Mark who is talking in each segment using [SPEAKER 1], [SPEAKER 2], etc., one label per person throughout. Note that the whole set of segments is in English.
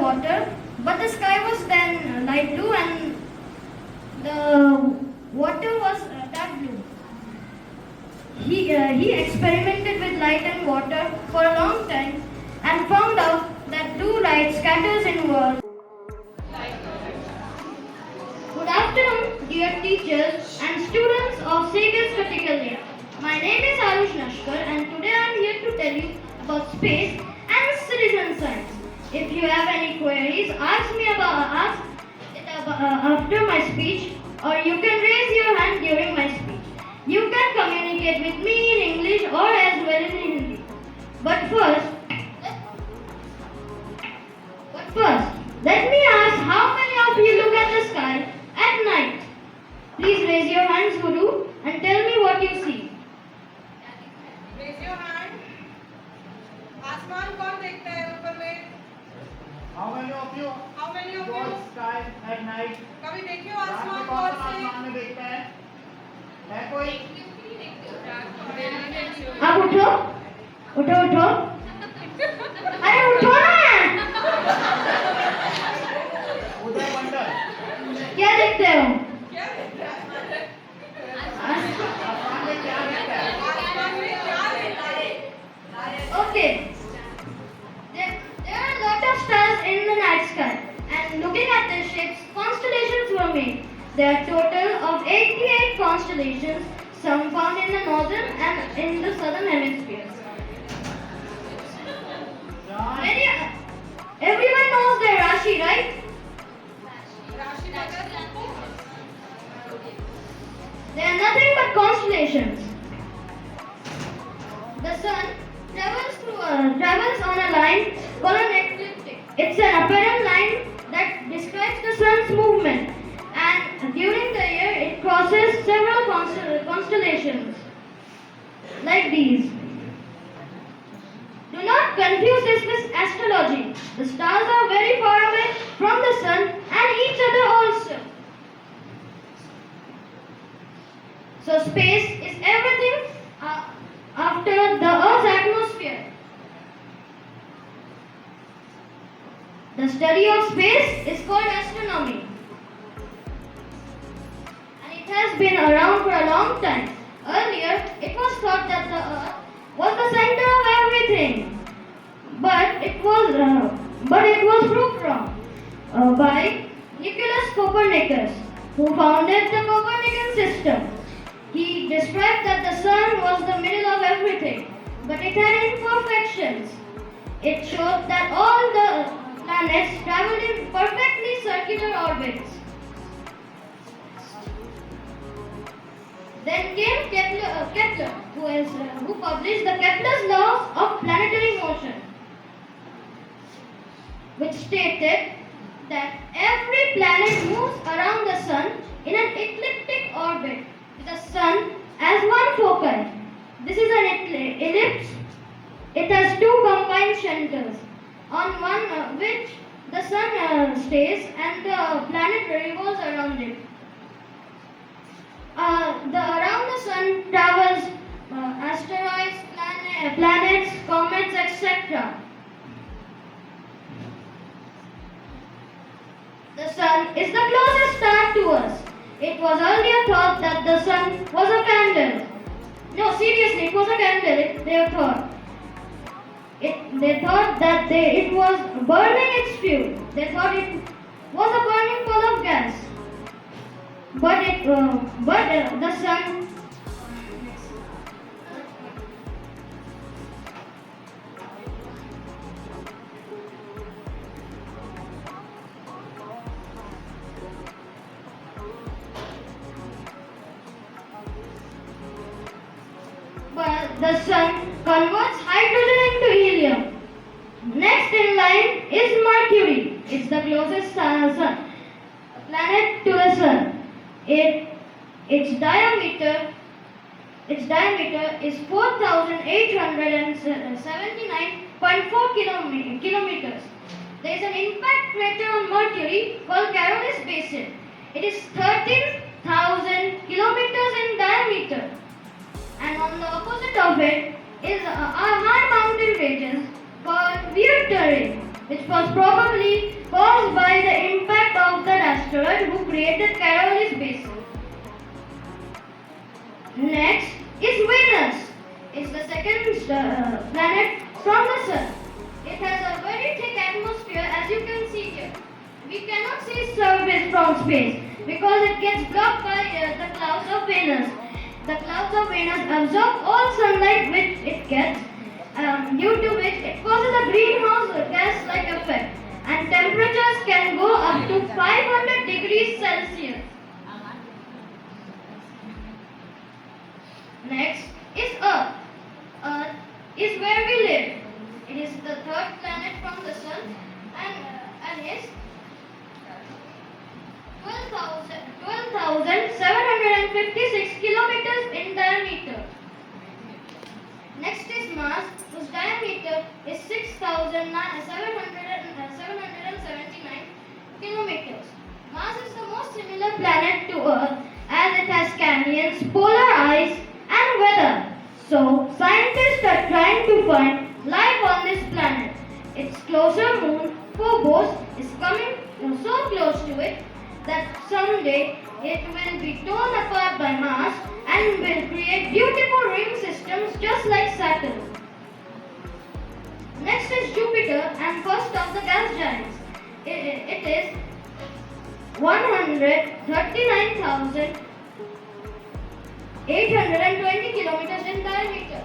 [SPEAKER 1] water, but the sky was then light blue and the water was dark blue. He experimented with light and water for a long time and found out that blue light scatters inward. Good afternoon, dear teachers and students of Katekalyan. My name is Arush Nashkar and today I am here to tell you about space and citizen science. If you have any queries, ask it after my speech, or you can raise your hand during my speech. You can communicate with me in English or as well in Hindi. But first, let me ask how many of you look at the sky at night? Please raise your hands who do and tell me what you see.
[SPEAKER 2] Raise your hand. आसमान कौन देखता है ऊपर में?
[SPEAKER 3] How many of you?
[SPEAKER 2] How many of
[SPEAKER 3] watch
[SPEAKER 2] you?
[SPEAKER 3] sky at night?
[SPEAKER 2] कभी देखिए हो आसमान कौन से?
[SPEAKER 3] आसमान में देखता है? है कोई?
[SPEAKER 1] आप उठो, उठो। अरे उठो ना!
[SPEAKER 3] उदय मंडल।
[SPEAKER 1] क्या देखते हो?
[SPEAKER 2] क्या देखता है?
[SPEAKER 3] आसमान में क्या देखता है?
[SPEAKER 2] आसमान में क्या देखता है?
[SPEAKER 1] Okay. There are a lot of stars in the night sky, and looking at their shapes, constellations were made. There are a total of 88 constellations, some found in the northern and in the southern hemispheres. Everyone knows their Rashi, right?
[SPEAKER 2] राशि पता है?
[SPEAKER 1] They are nothing but constellations. The sun travels on a line called an ecliptic. It's an apparent line that describes the sun's movement, and during the year it crosses several constellations like these. Do not confuse this with astrology. The stars are very far away from the sun and each other also. So space is everything after the Earth's atmosphere. The study of space is called astronomy. And it has been around for a long time. Earlier, it was thought that the Earth was the center of everything. But it was proved wrong by Nicolaus Copernicus, who founded the Copernican system. He described that the sun was the middle of everything, but it had imperfections. It showed that all the planets traveled in perfectly circular orbits. Then came Kepler, who published the Kepler's laws of planetary motion, which stated that every planet moves around the sun in an elliptic orbit, with the sun as one foci. This is an ellipse. It has two combined centers, on one which the sun stays and the planet revolves around it. Around the sun travels asteroids, planets, comets, etc. The sun is the closest star to us. It was earlier thought that the sun was a candle. No, seriously, it was a candle. They thought that it was burning its fuel. They thought it was a burning ball of gas. But the sun converts hydrogen into helium. Next in line is Mercury. It's the closest planet to the sun. Its diameter is 4,879.4 kilometers. There is an impact crater on Mercury called Carolus Basin. It is 13,000 kilometers in diameter. And on the opposite of it is a high mountain ranges called weird terrain. which was probably caused by the impact of that asteroid who created Carolis Basin. Next is Venus. It's the second planet from the Sun. It has a very thick atmosphere, as you can see here. We cannot see surface from space because it gets blocked by the clouds of Venus. The clouds of Venus absorb all sunlight which it gets, due to which it causes a greenhouse gas-like effect, and temperatures can go up to 500 degrees Celsius. Next is Earth. Earth is where we live. It is the third planet from the Sun and is 12,756 kilometers in diameter. Next is Mars, whose diameter is 6,779 kilometers. Mars is the most similar planet to Earth as it has canyons, polar ice, and weather. So, scientists are trying to find life on this planet. Its closer moon, Phobos, is coming so close to it that someday it will be torn apart by Mars and will create beautiful ring systems just like Saturn. Next is Jupiter, and first of the gas giants. It is 139,820 kilometers in diameter.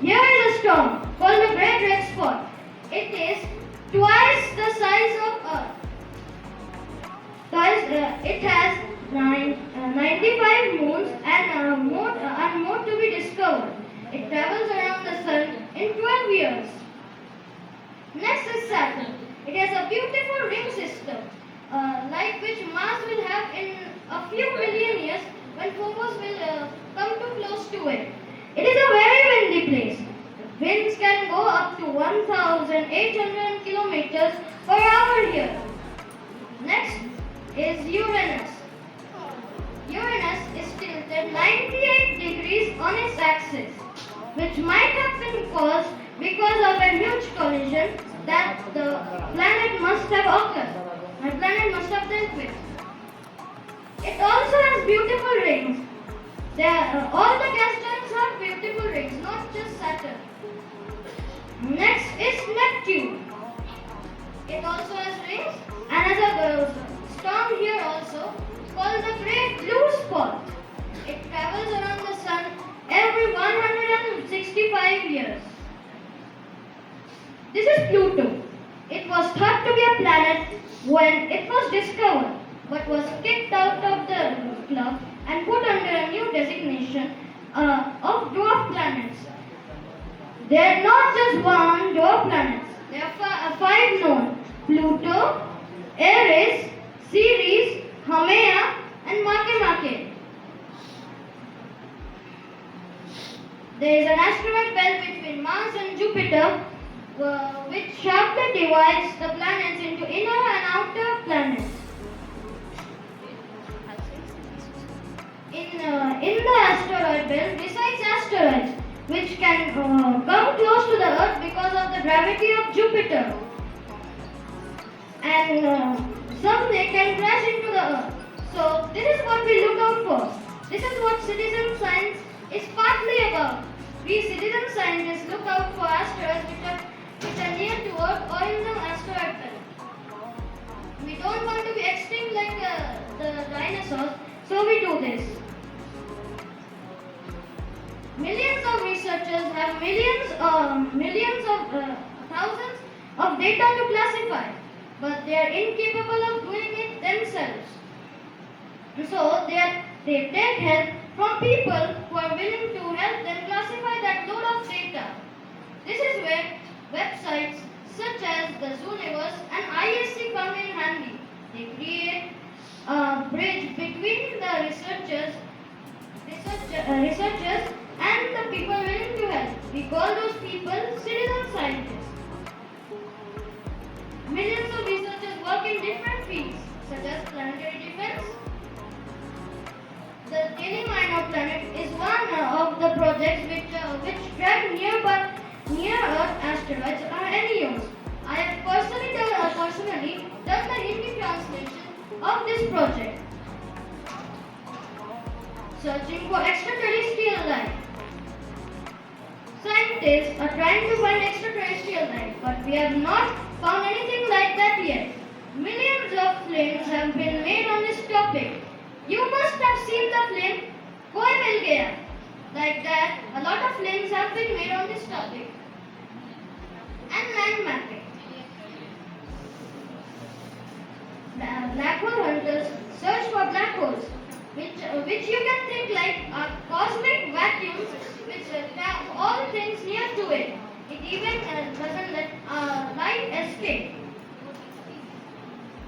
[SPEAKER 1] Here is a storm called the Great Red Spot. It is twice the size of Earth. Thus, it has 95 moons and more to be discovered. It travels around the Sun in 12 years. Next is Saturn. It has a beautiful ring system, like which Mars will have in a few million years when Phobos will come too close to it. It is a very windy place. Winds can go up to 1,800 kilometers per hour here. Next is Uranus. Uranus is tilted 98 degrees on its axis, which might have been caused because of a huge collision that the planet must have occurred. My planet must have dealt with. It also has beautiful rings. All the gas giants have beautiful rings, not just Saturn. Next is Neptune. It also has rings and has a storm here also called the Great Blue Spot. It travels around the Sun every 165 years. This is Pluto. It was thought to be a planet when it was discovered, but was kicked out of the club and put under a new designation of dwarf planets. There are not just one dwarf planets. There are five known: Pluto, Eris, Ceres, Haumea, and Makemake. There is an asteroid belt between Mars and Jupiter, which sharply divides the planets into inner and outer planets. In the asteroid belt, besides asteroids, which can come close to the Earth because of the gravity of Jupiter, and someday can crash into the Earth. So this is what we look out for. This is what citizen science is partly about. We citizen scientists look out for asteroids which are near to Earth or in the asteroid belt. We don't want to be extinct like the dinosaurs, so we do this. Millions of researchers have thousands of data to classify, but they are incapable of doing it themselves. So they take help from people who are willing to help them classify that load of data. This is where websites such as the Zooniverse and ISC come in handy. They create a bridge between the researchers and the people willing to help. We call those people citizen scientists. Millions of researchers work in different fields, such as planetary defense. The Daily Minor Planet is one of the projects which track near Earth asteroids or NEOs. I have personally of this project. Searching for extraterrestrial life. Scientists are trying to find extraterrestrial life, but we have not found anything like that yet. Millions of films have been made on this topic. You must have seen the film Koi Mil Gaya. Like that, a lot of films have been made on this topic. And land mapping. Black hole hunters search for black holes, which you can think like cosmic vacuums which have all things near to it. It even doesn't let light escape.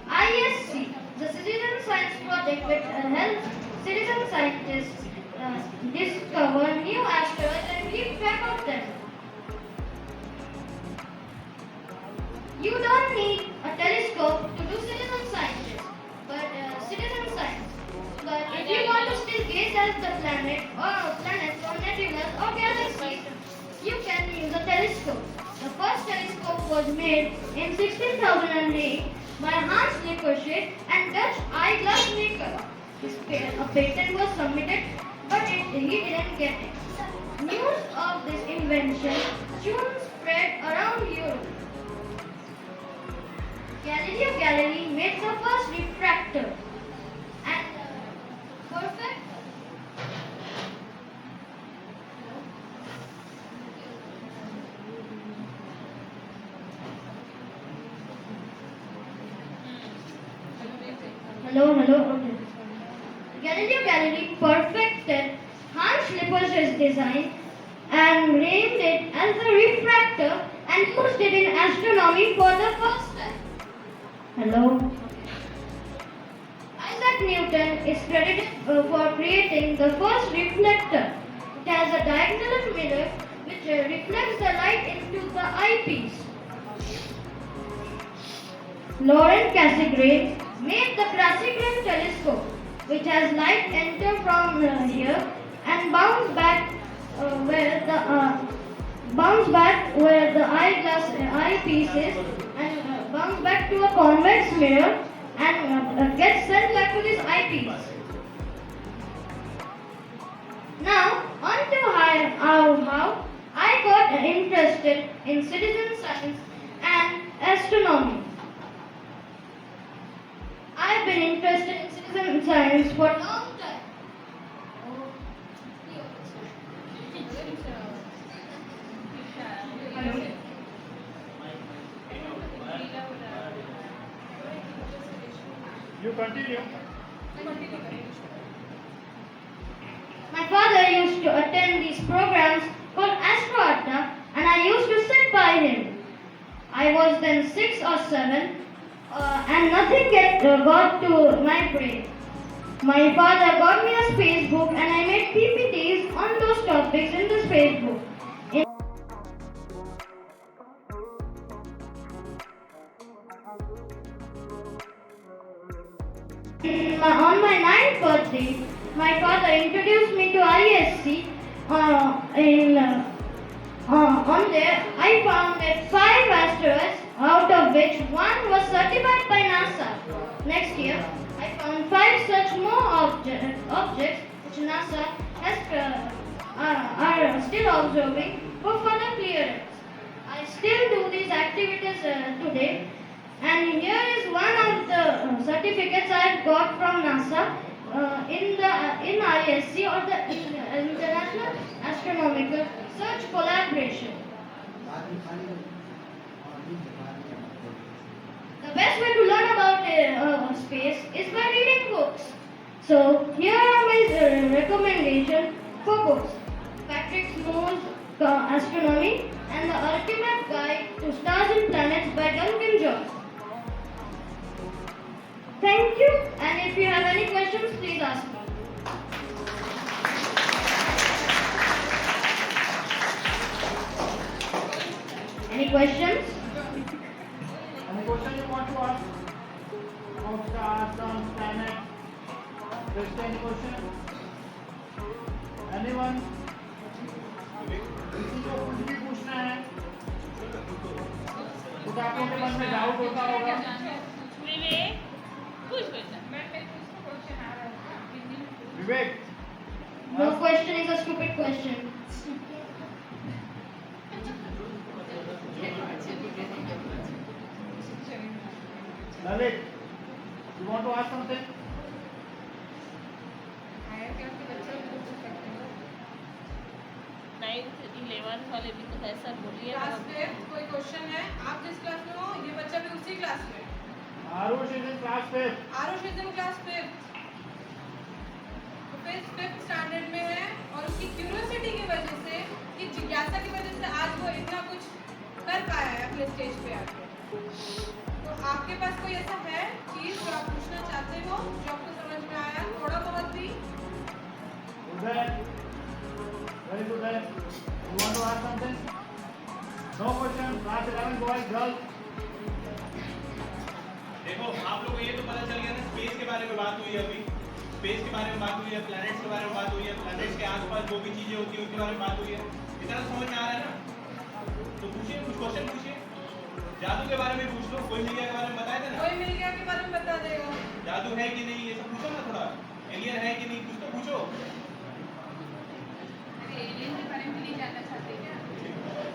[SPEAKER 1] ISC, the Citizen Science Project, which helps citizen scientists discover new asteroids and keep track of them. You don't need a telescope to do citizen science, but if you want to still gaze at the planets or nebulas or galaxies, you can use a telescope. The first telescope was made in 1608 by Hans Lippershey and Dutch eyeglass maker. A patent was submitted, but he didn't get it. News of this invention soon spread around Europe. Galileo Galilei made the first refractor. And perfect. Hello, okay. Galileo Galilei perfected Hans Lippershey's design and named it as the refractor and used it in astronomy for the first time. Hello. Isaac Newton is credited for creating the first reflector. It has a diagonal mirror which reflects the light into the eyepiece. Laurent Cassegrain made the Cassegrain telescope, which has light enter from here and bounce back where the eyepiece is, and bounce back to a convex mirror and gets sent back to this eyepiece. Now, on to how I got interested in citizen science and astronomy. I've been interested in citizen science for a long time.
[SPEAKER 3] You continue.
[SPEAKER 1] My father used to attend these programs called Astro Atta, and I used to sit by him. I was then 6 or 7, and nothing got to my brain. My father got me a space book, and I made PPTs on those topics in the space book. On my 9th birthday, my father introduced me to ISC. On there, I found 5 asteroids, out of which 1 was certified by NASA. Next year, I found 5 such more objects which NASA are still observing for further clearance. I still do these activities today. And here is one of the certificates I got from NASA in ISC, or the International Astronomical Research Collaboration. The best way to learn about space is by reading books. So here are my recommendations for books: Patrick Moore's Astronomy and The Ultimate Guide to Stars and Planets by Duncan Jones. Thank you, and if you have any questions, please ask me. Any questions?
[SPEAKER 3] Any question you want to ask? About stars, suns, planets? Just any question? Anyone? किसी को कुछ भी पूछना है? कुछ आप लोगों के मन में डाउट होता होगा?
[SPEAKER 2] विवेक, कुछ बेटा
[SPEAKER 3] Vivek.
[SPEAKER 1] No question is a stupid question.
[SPEAKER 3] Lalit, you want to ask something?
[SPEAKER 4] Ninth 11th वाले भी तो है सर, बोलिए ना।
[SPEAKER 2] क्लास फिफ्थ कोई क्वेश्चन है? आप जिस क्लास में हो ये बच्चा भी उसी क्लास में।
[SPEAKER 3] Arush is in class 5th.
[SPEAKER 2] Aarush is in class fifth, तो फिफ्थ स्टैंडर्ड में है और उसकी क्यूरियोसिटी की वजह से, कि जिज्ञासा की वजह से आज वो इतना कुछ कर पाया है अपने स्टेज पे आके। तो आपके पास कोई ऐसा है चीज जो आप पूछना चाहते हो, जो आपको समझ में आया थोड़ा बहुत भी?
[SPEAKER 3] Uday. Very good, Uday. You want to ask something? No question. Class 11 boys, girls.
[SPEAKER 5] देखो आप लोगों को ये तो पता चल गया ना, स्पेस के बारे में बात हुई है अभी, स्पेस के बारे में बात हुई है, प्लैनेट्स के बारे में बात हुई है, प्लैनेट्स के आसपास जो भी चीजें होती हैं उनके बारे में बात हुई है। इतना तो समझ में आ रहा है ना? तो पूछिए, कुछ क्वेश्चन पूछिए। जादू के बारे में पूछ लो, कोई मिल गया के बारे में बताया था ना?
[SPEAKER 2] कोई मिल गया के बारे में बता देगा।
[SPEAKER 5] जादू है कि नहीं ये सब पूछो ना, थोड़ा एलियन है कि नहीं कुछ तो पूछो।
[SPEAKER 2] एलियन के बारे में नहीं जानना चाहते क्या?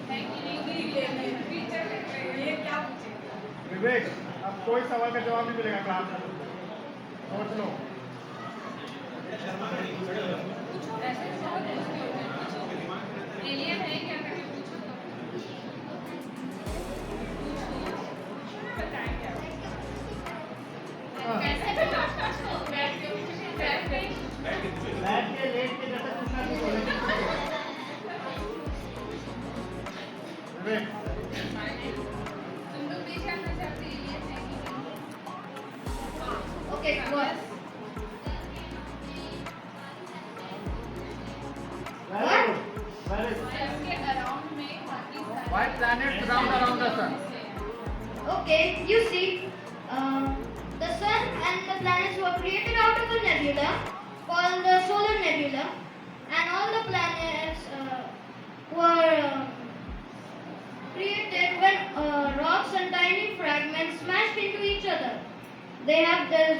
[SPEAKER 2] है कि नहीं एलियन? टीचर ये क्या पूछेगा?
[SPEAKER 3] विवेक, अब कोई सवाल का जवाब नहीं मिलेगा क्लास में, सोच लो।
[SPEAKER 2] ऐसे सवाल पूछो। एलियन है क्या करके पूछो तो। बताएं क्या? कैसे पूछो? बैठ के पूछो। बैठ के
[SPEAKER 3] बैठ के लेट के जैसे पूछना शुरू करें। विवेक,
[SPEAKER 2] तुम लोग भी जानना चाहते एलियन है कि नहीं?
[SPEAKER 1] Okay, what?
[SPEAKER 3] very good, very good.
[SPEAKER 2] उसके अराउंड में बाकी सारे
[SPEAKER 3] White planets round around the sun.
[SPEAKER 1] Okay, you see, the sun and the planets were created out of a nebula called the solar nebula, and all the planets were created when rocks and tiny fragments smashed into each other. They have their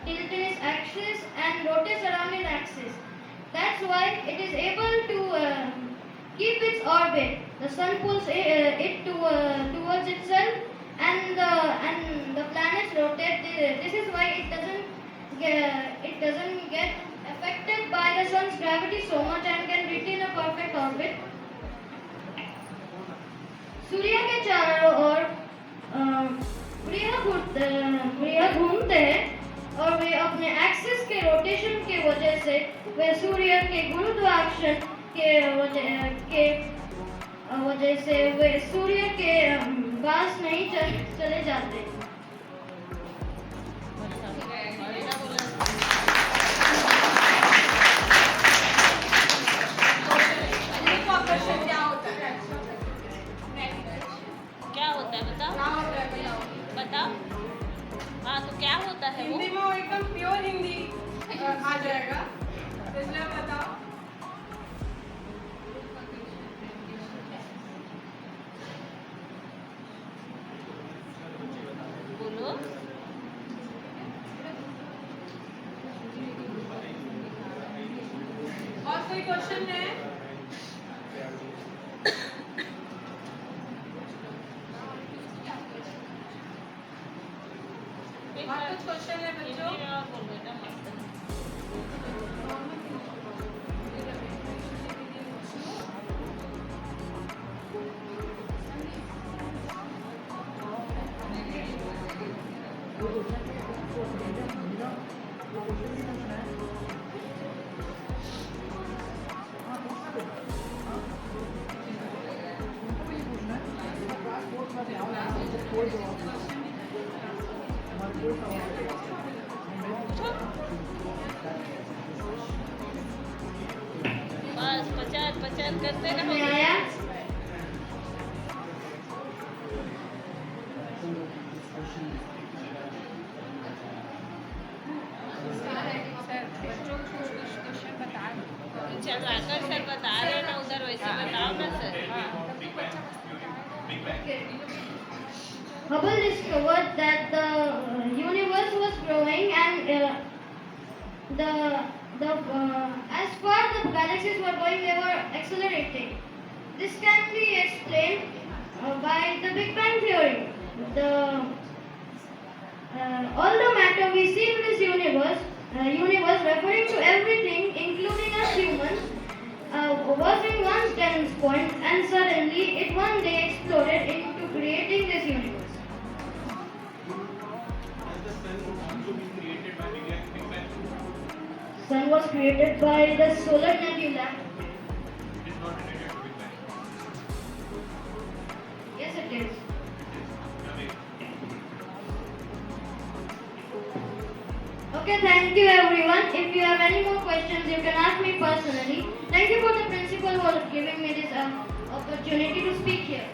[SPEAKER 1] tiltinous axis and rotate surrounding axis. That's why it is able to keep its orbit. The sun pulls it towards itself, and the planets rotate. This is why it doesn't get affected by the sun's gravity so much and can retain a perfect orbit. सूर्य के चारों ओर ग्रह घूमते हैं और वे अपने axis के rotation के वे सूर्य के गुरुत्वाकर्षण के वजह से वे सूर्य के पास नहीं चले जाते।
[SPEAKER 2] गुरुत्वाकर्षण क्या होता है?
[SPEAKER 4] क्या होता है बताओ?
[SPEAKER 2] क्या होता है बताओ?
[SPEAKER 4] बताओ। हाँ तो क्या होता है वो?
[SPEAKER 2] हिंदी में वो एकदम प्योर हिंदी आ जाएगा, इसलिए बताओ।
[SPEAKER 4] बोलो।
[SPEAKER 2] और कोई क्वेश्चन है? और कुछ क्वेश्चन है बच्चों?
[SPEAKER 4] हिंदी में और बोल बेटा मस्त। बस पचास पचास करते
[SPEAKER 1] समझ में
[SPEAKER 4] रहो।
[SPEAKER 1] आया?
[SPEAKER 4] चंद्राकर सर बता रहे हैं ना उधर, वैसे बताओ ना sir.
[SPEAKER 1] Hubble discovered that the universe was growing and the As far the galaxies were going, they were accelerating. This can be explained by the Big Bang theory. All the matter we see in this universe referring to everything, including us humans, was in one dense point, and suddenly it one day exploded into creating this universe.
[SPEAKER 5] Has the sun also been created by Big Bang?
[SPEAKER 1] Sun was created by the solar nebula.
[SPEAKER 5] It is not related to Big Bang.
[SPEAKER 1] Yes, it is.
[SPEAKER 5] It is.
[SPEAKER 1] Okay, thank you everyone. If you have any more questions, you can ask me personally. Thank you for the principal for giving me this opportunity to speak here.